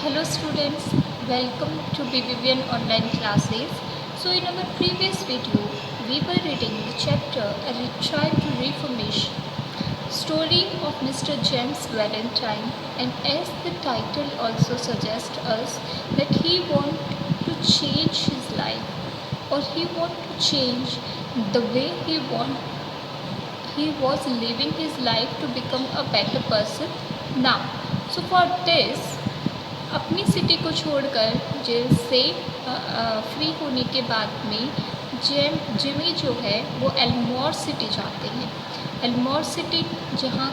Hello students, welcome to BBVN online classes. So in our previous video, we were reading the chapter A Retrial to Reformation, story of Mr. James Valentine, and as the title also suggests us that he want to change his life, or he want to change the way he was living his life to become a better person now. So for this अपनी city को छोड़कर jail से free होने के बाद में Jimmy जो है वो एल्मोर सिटी जाते हैं। एल्मोर सिटी जहाँ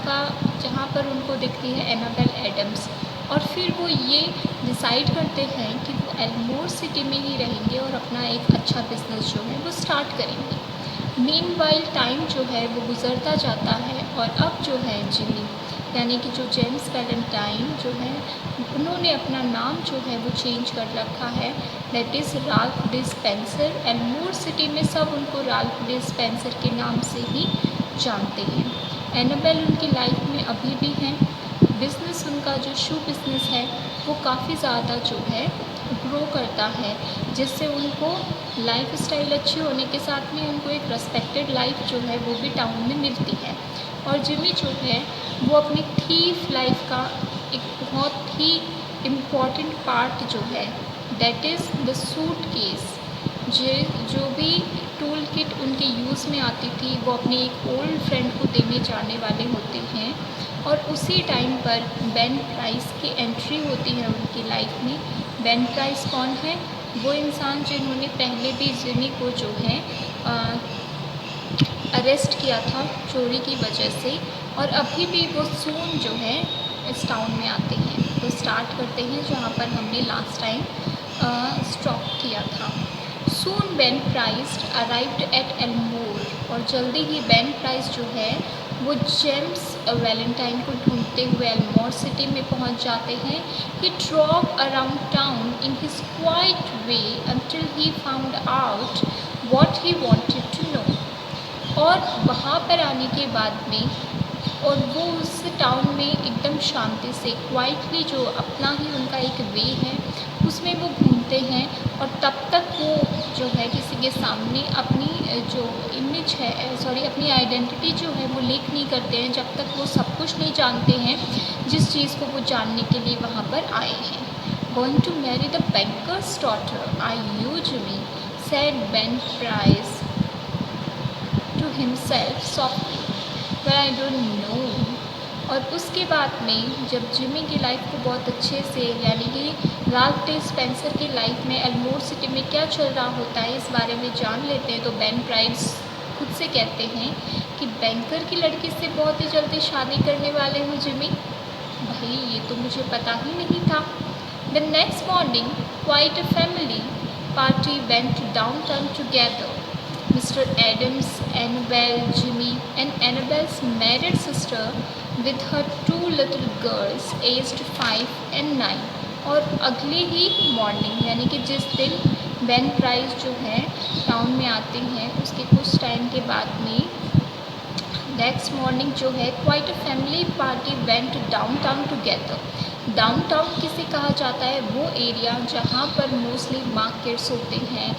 पर उनको दिखती है एनाबेल एडम्स, और फिर वो ये डिसाइड करते हैं कि वो एल्मोर सिटी में ही रहेंगे और अपना एक अच्छा बिजनेस जो है वो स्टार्ट करेंगे। मीनवाइल टाइम जो है वो गुजरता जाता है और अब जो है जिमी यानी कि जो जेम्स वैलेंटाइन जो है उन्होंने अपना नाम जो है वो चेंज कर रखा है, that is Ralph dispenser. Elmore city में सब उनको राल्फ डिस्पेंसर के नाम से ही जानते हैं। एनाबेल उनकी लाइफ में अभी भी हैं। बिज़नेस उनका जो शू बिज़नेस है वो काफ़ी ज़्यादा जो है ग्रो करता है, जिससे उनको लाइफ स्टाइल अच्छी होने के साथ में उनको एक रेस्पेक्टेड लाइफ जो है वो भी टाउन में मिलती है। और जिमी जो है वो अपनी थीफ लाइफ का एक बहुत ही इम्पॉर्टेंट पार्ट जो है that is the suit case, जो भी टूल किट उनके यूज़ में आती थी वो अपने एक ओल्ड फ्रेंड को देने जाने वाले होते हैं। और उसी टाइम पर बेन प्राइस की एंट्री होती है उनकी लाइफ में। बेन प्राइस कौन है? वो इंसान जिन्होंने पहले भी जिमी को जो है अरेस्ट किया था चोरी की वजह से, और अभी भी वो सून जो है इस टाउन में आते हैं। वो स्टार्ट करते हैं जहाँ पर हमने लास्ट टाइम स्टॉप किया था। Soon Ben Price arrived at Elmore, और जल्दी ही बेन प्राइस जो है वो जेम्स वैलेंटाइन को ढूंढते हुए एल्मोर सिटी में पहुंच जाते हैं। He drove around town in his quiet way until he found out what he wanted to know. और वहाँ पर आने के बाद में और वो उस टाउन में एकदम शांति से क्वाइटली जो अपना ही उनका एक वे है उसमें वो घूमते हैं, और तब तक वो जो है किसी के सामने अपनी जो इमेज है अपनी आइडेंटिटी जो है वो लीक नहीं करते हैं जब तक वो सब कुछ नहीं जानते हैं जिस चीज़ को वो जानने के लिए वहाँ पर आए हैं। Going to marry the banker's daughter are you Jimmy, said Ben Price to himself softly, but I don't know। और उसके बाद में जब जिमी की लाइफ को बहुत अच्छे से यानी कि राल्फ डिस्पेंसर की लाइफ में एल्मोर सिटी में क्या चल रहा होता है इस बारे में जान लेते हैं, तो बेन प्राइस खुद से कहते हैं कि बैंकर की लड़की से बहुत ही जल्दी शादी करने वाले हो जिमी। भाई ये तो मुझे पता ही नहीं था। The next morning quite a family party went downtown together. Mr. Adams, Annabelle, Jimmy, and Annabelle's married sister with her two little girls aged 5 and 9। और अगली ही मॉर्निंग यानी कि जिस दिन बेन प्राइस जो है टाउन में आते हैं उसके कुछ टाइम के बाद में नेक्स्ट मॉर्निंग जो है quite a family party went downtown together. Downtown किसे कहा जाता है? वो एरिया जहाँ पर मोस्टली मार्केट्स होते हैं,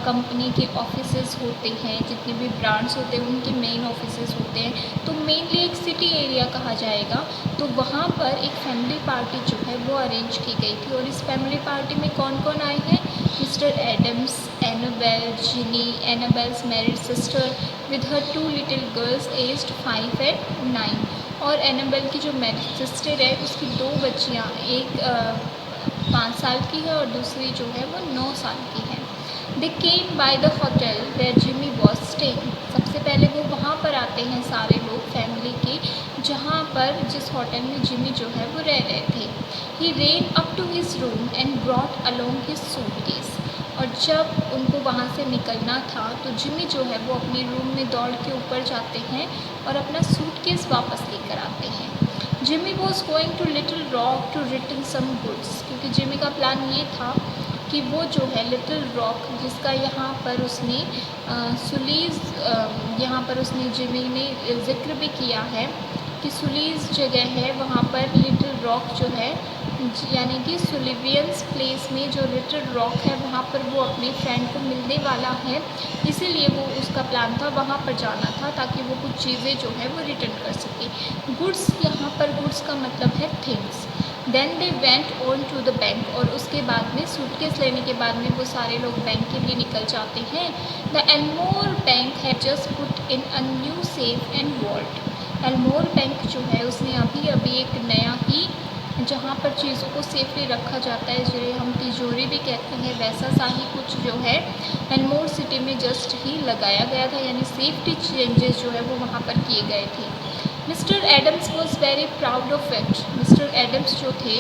कंपनी के ऑफिसेज होते हैं, जितने भी ब्रांड्स होते हैं उनके मेन ऑफिसेज होते हैं, तो मेनली एक सिटी एरिया कहा जाएगा। तो वहाँ पर एक फैमिली पार्टी जो है वो अरेंज की गई थी, और इस फैमिली पार्टी में कौन कौन आए हैं? Mister Adams, Annabel, Jimmy, Annabel's married sister with her two little girls aged 5 and 9। और एनाबेल की जो मैरिड सिस्टर है उसकी दो बच्चियाँ, एक 5 साल की है और दूसरी जो है वो 9 साल की है। They came by the hotel where Jimmy was staying. सबसे पहले वो वहाँ पर आते हैं सारे लोग फैमिली के, जहाँ पर जिस होटल में जिमी जो है वो रह रहे थे। He ran up to his room and brought along his suitcase. और जब उनको वहाँ से निकलना था तो जिमी जो है वो अपने रूम में दौड़ के ऊपर जाते हैं और अपना सूटकेस वापस लेकर आते हैं। Jimmy was going to Little Rock to return some goods, क्योंकि जिमी का प्लान ये था कि वो जो है लिटिल रॉक जिसका यहाँ पर उसने सुलीज यहाँ पर उसने जिमी ने जिक्र भी किया है कि सुलीज जगह है, वहाँ पर लिटिल रॉक जो है यानी कि सुलिवियंस प्लेस में जो लिटिल रॉक है वहाँ पर वो अपने फ्रेंड को मिलने वाला है, इसीलिए वो उसका प्लान था वहाँ पर जाना था ताकि वो कुछ चीज़ें जो है वो रिटर्न कर सके। गुड्स, यहाँ पर गुड्स का मतलब है things. Then they went on to the bank, और उसके बाद में सूटकेस लेने के बाद में वो सारे लोग बैंक के लिए निकल जाते हैं। द एल्मोर बैंक है just put in a new safe and vault. Elmore bank जो है उसने अभी अभी एक नया ही, जहाँ पर चीज़ों को सेफली रखा जाता है, जिसे हम तिजोरी भी कहते हैं, वैसा सा ही कुछ जो है एल्मोर सिटी में जस्ट ही लगाया गया था, यानी सेफ्टी चेंजेस जो है वो वहाँ पर किए गए थे। Mister Adams was very proud of it. Mister Adams जो थे,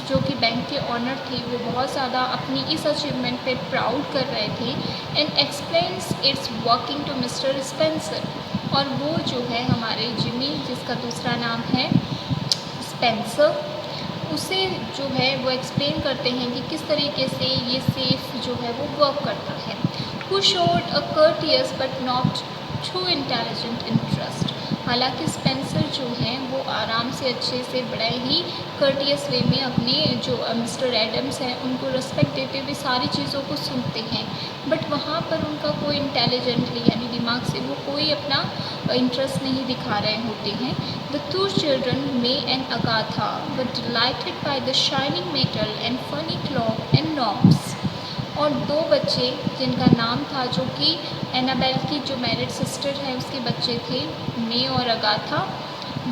जो कि बैंक के ऑनर थे, वो बहुत ज़्यादा अपनी इस अचीवमेंट पे प्राउड कर रहे थे। And explains its working to Mister Spencer, और वो जो है हमारे जिमी, जिसका दूसरा नाम है स्पेंसर, उसे जो है वो एक्सप्लेन करते हैं कि किस तरीके से ये सेफ जो है वो वर्क करता है। Who showed a courteous but not too intelligent interest. हालांकि स्पेंसर जो हैं वो आराम से अच्छे से बड़े ही कर्टियस वे में अपने जो मिस्टर एडम्स हैं उनको रिस्पेक्ट देते हुए सारी चीज़ों को सुनते हैं, बट वहाँ पर उनका कोई इंटेलिजेंटली यानी दिमाग से वो कोई अपना इंटरेस्ट नहीं दिखा रहे होते हैं। The two children may and Agatha were dilated by the shining metal and funny clock and knobs. और दो बच्चे जिनका नाम था, जो कि एनाबेल की जो मैरिड सिस्टर है उसके बच्चे थे, मे और अगाथा,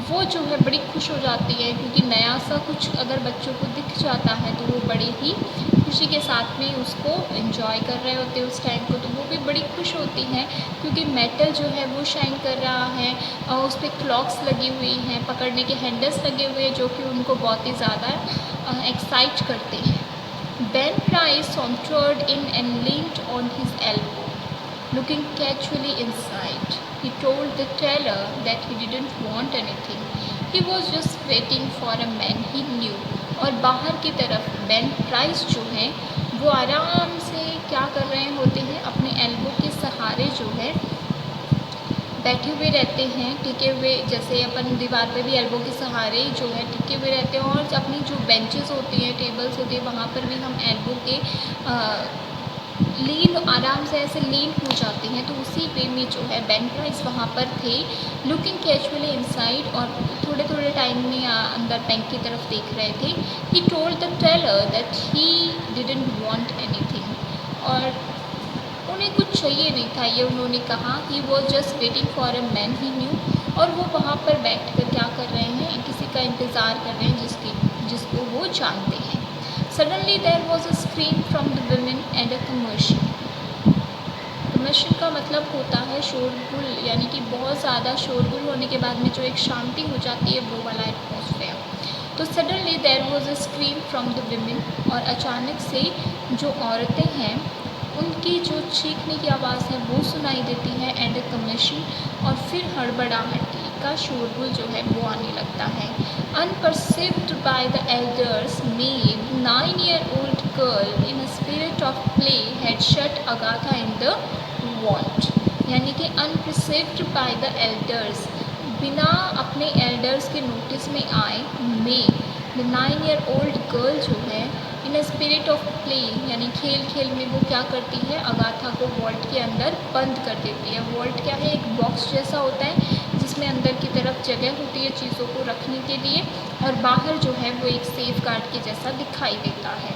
वो जो है बड़ी खुश हो जाती है क्योंकि नया सा कुछ अगर बच्चों को दिख जाता है तो वो बड़ी ही खुशी के साथ में उसको एंजॉय कर रहे होते हैं उस टाइम को। तो वो भी बड़ी खुश होती हैं क्योंकि मेटल जो है वो शाइन कर रहा है और उस पर क्लॉक्स लगी हुई हैं, पकड़ने के हैंडल्स लगे हुए हैं जो कि उनको बहुत ही ज़्यादा एक्साइट करते हैं। Ben Price sauntered in and leaned on his elbow, looking casually inside. He told the teller that he didn't want anything. He was just waiting for a man he knew. और बाहर की तरफ Ben price जो हैं वो आराम से क्या कर रहे होते हैं, अपने एल्बो के सहारे जो है बैठे हुए रहते हैं, टिके हुए, जैसे अपन दीवार पे भी एल्बो के सहारे जो है टिके हुए रहते हैं, और अपनी जो बेंचेस होती हैं, टेबल्स होती हैं, वहाँ पर भी हम एल्बो के लीन आराम से ऐसे लीन हो जाते हैं। तो उसी वे में जो है बेन प्राइस वहाँ पर थे, लुकिंग कैजुअली इनसाइड, और थोड़े थोड़े टाइम में अंदर बैंक की तरफ देख रहे थे। He told the teller that he didn't want anything, और उन्हें कुछ चाहिए नहीं था, ये उन्होंने कहा। He was just waiting for a man he knew, और वो वहाँ पर बैठ कर क्या कर रहे हैं, किसी का इंतज़ार कर रहे हैं जिसको वो जानते हैं। Suddenly there was a scream from the women and a commercial. Commercial का मतलब होता है शोरगुल, यानी कि बहुत ज़्यादा शोरगुल होने के बाद में जो एक शांति हो जाती है, वो वाला एटमॉस्फेयर। तो suddenly there was a scream from the women, और अचानक से जो औरतें हैं उनकी जो चीखने की आवाज़ है वो सुनाई देती है, एंड कमीशन, और फिर हड़बड़ाहट का शोरगुल जो है वो आने लगता है। Unperceived by the elders May 9-year-old girl in a spirit of play had shut Agatha in the vault, यानी कि अनपरसिव्ड बाय द एल्डर्स, बिना अपने एल्डर्स के नोटिस में आए, में द 9-year-old गर्ल जो है इन अ स्पिरिट ऑफ प्ले, यानी खेल खेल में वो क्या करती है, अगाथा को वॉल्ट के अंदर बंद कर देती है। वॉल्ट क्या है, एक बॉक्स जैसा होता है जिसमें अंदर की तरफ जगह होती है चीज़ों को रखने के लिए, और बाहर जो है वो एक सेफ गार्ड के जैसा दिखाई देता है।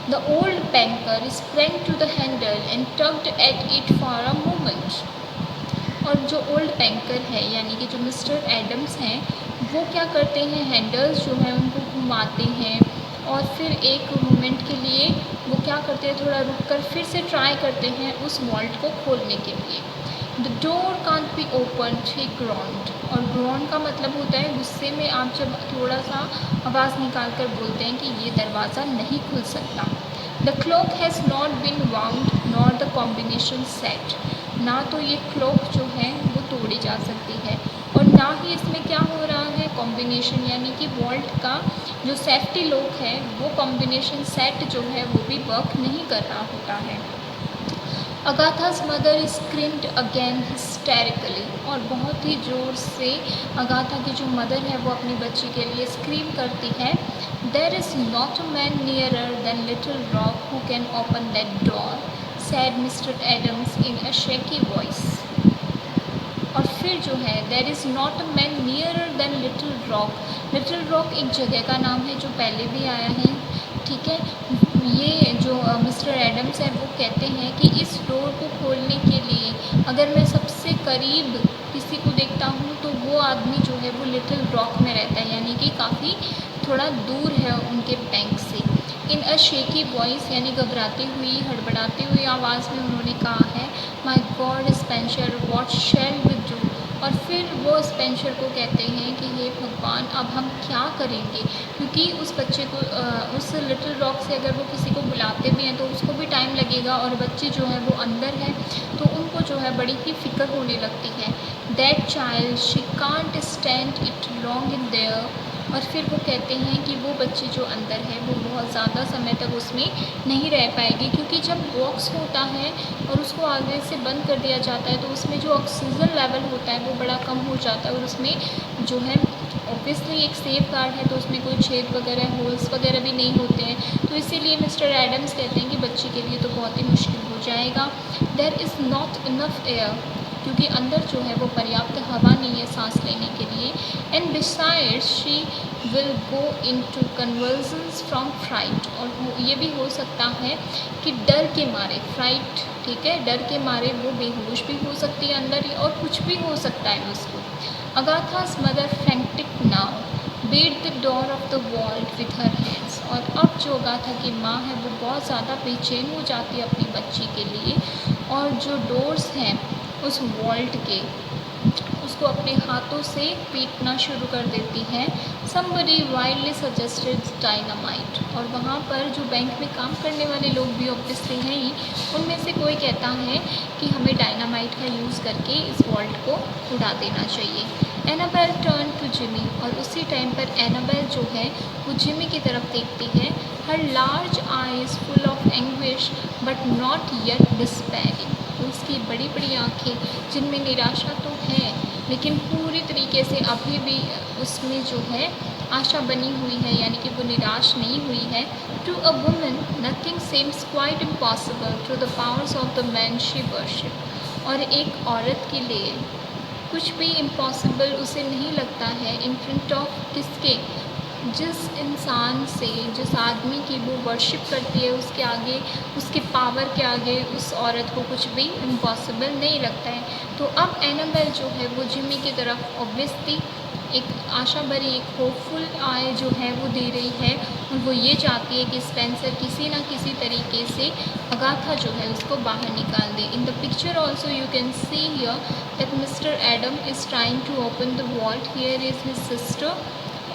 The old banker sprang to the handle and tugged at it for a moment, और जो ओल्ड बैंकर है यानी कि जो मिस्टर एडम्स हैं वो क्या करते हैं, हैंडल्स जो हैं उनको घुमाते हैं, और फिर एक मोमेंट के लिए वो क्या करते हैं, थोड़ा रुक कर फिर से ट्राई करते हैं उस वॉल्ट को खोलने के लिए। The door can't be open, he groaned, और ग्रॉन्ड का मतलब होता है गुस्से में आप जब थोड़ा सा आवाज़ निकाल कर बोलते हैं कि ये दरवाज़ा नहीं खुल सकता। The clock has not been wound nor the combination set, ना तो ये क्लॉक जो है वो तोड़ी जा सकती है, और ना ही इसमें क्या हो रहा है, कॉम्बिनेशन, यानी कि वॉल्ट का जो सेफ्टी लॉक है वो कॉम्बिनेशन सेट जो है वो भी वर्क नहीं कर रहा होता है। अगाथा's mother screamed again, his हिस्टेरिकली, और बहुत ही ज़ोर से अगाथा की जो मदर है वो अपनी बच्ची के लिए स्क्रीम करती है, there is not a man nearer than Little Rock who can open that door, said Mister Adams in a shaky voice. और फिर जो है there is not a man nearer than Little Rock, Little Rock एक जगह का नाम है जो पहले भी आया है, ठीक है। ये जो मिस्टर एडम्स है वो कहते हैं कि इस डोर को खोलने के लिए अगर मैं सबसे करीब किसी को देखता हूँ तो वो आदमी जो है वो लिटिल रॉक में रहता है, यानी कि काफ़ी थोड़ा दूर है उनके बैंक से। इन अ शेकी वॉइस, यानी घबराती हुई हड़बड़ाती हुई आवाज़ में उन्होंने कहा है, my God Spencer what shall we do. और फिर वो स्पेंसर को कहते हैं कि हे भगवान अब हम क्या करेंगे, क्योंकि उस बच्चे को उस लिटिल रॉक से अगर वो किसी को बुलाते भी हैं तो उसको भी टाइम लगेगा, और बच्चे जो है वो अंदर है तो उनको जो है बड़ी ही फ़िक्र होने लगती है। That child she can't stand it long in their. और फिर वो कहते हैं कि वो बच्ची जो अंदर है वो बहुत ज़्यादा समय तक उसमें नहीं रह पाएगी, क्योंकि जब बॉक्स होता है और उसको आगे से बंद कर दिया जाता है तो उसमें जो ऑक्सीजन लेवल होता है वो बड़ा कम हो जाता है, और उसमें जो है ऑब्वियसली एक सेफ गार्ड है तो उसमें कोई छेद वगैरह होल्स वगैरह भी नहीं होते हैं, तो इसीलिए मिस्टर एडम्स कहते हैं कि बच्ची के लिए तो बहुत ही मुश्किल हो जाएगा। There is not enough air, क्योंकि अंदर जो है वो पर्याप्त हवा नहीं है सांस लेने के लिए। And besides she will go into convulsions from fright, और ये भी हो सकता है कि डर के मारे, फ्राइट ठीक है, डर के मारे वो बेहोश भी हो सकती है अंदर, और कुछ भी हो सकता है उसको। Agatha's mother frantic now beat the door of the vault with her hands, और अब जो अगाथा की माँ है वो बहुत ज़्यादा बेचैन हो जाती है अपनी बच्ची के लिए, और जो डोर्स हैं उस वॉल्ट के उसको अपने हाथों से पीटना शुरू कर देती है। समबडी वाइल्डली सजेस्टेड डायनामाइट, और वहाँ पर जो बैंक में काम करने वाले लोग भी ऑब्वियसली हैं ही, उनमें से कोई कहता है कि हमें डायनामाइट का यूज़ करके इस वॉल्ट को उड़ा देना चाहिए। एनाबेल टर्न टू जिमी, और उसी टाइम पर एनाबेल जो है वो जिमी की तरफ देखती है। Her large eyes full of anguish but not yet despairing, उसकी बड़ी बड़ी आँखें जिनमें निराशा तो है लेकिन पूरी तरीके से अभी भी उसमें जो है आशा बनी हुई है, यानी कि वो निराश नहीं हुई है। To a woman nothing seems quite impossible through the powers of the man she worship, और एक औरत के लिए कुछ भी इम्पॉसिबल उसे नहीं लगता है इन फ्रंट ऑफ किसके, जिस इंसान से, जिस आदमी की वो वर्शिप करती है उसके आगे, उसके पावर के आगे उस औरत को कुछ भी इम्पॉसिबल नहीं लगता है। तो अब एनाबेल जो है वो जिमी की तरफ ऑब्वियसली एक आशा भरी, एक होपफुल आय जो है वो दे रही है, और वो ये चाहती है कि स्पेंसर किसी ना किसी तरीके से अगाथा जो है उसको बाहर निकाल दे। In the picture also you can see here that mister Adam is trying to open the vault, here is his sister,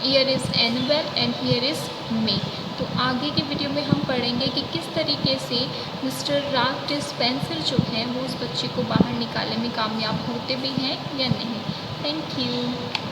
here is Annabel and here is May. तो आगे के वीडियो में हम पढ़ेंगे कि किस तरीके से मिस्टर राफ्ट स्पेंसर जो है वो उस बच्चे को बाहर निकालने में कामयाब होते भी हैं या नहीं। Thank you.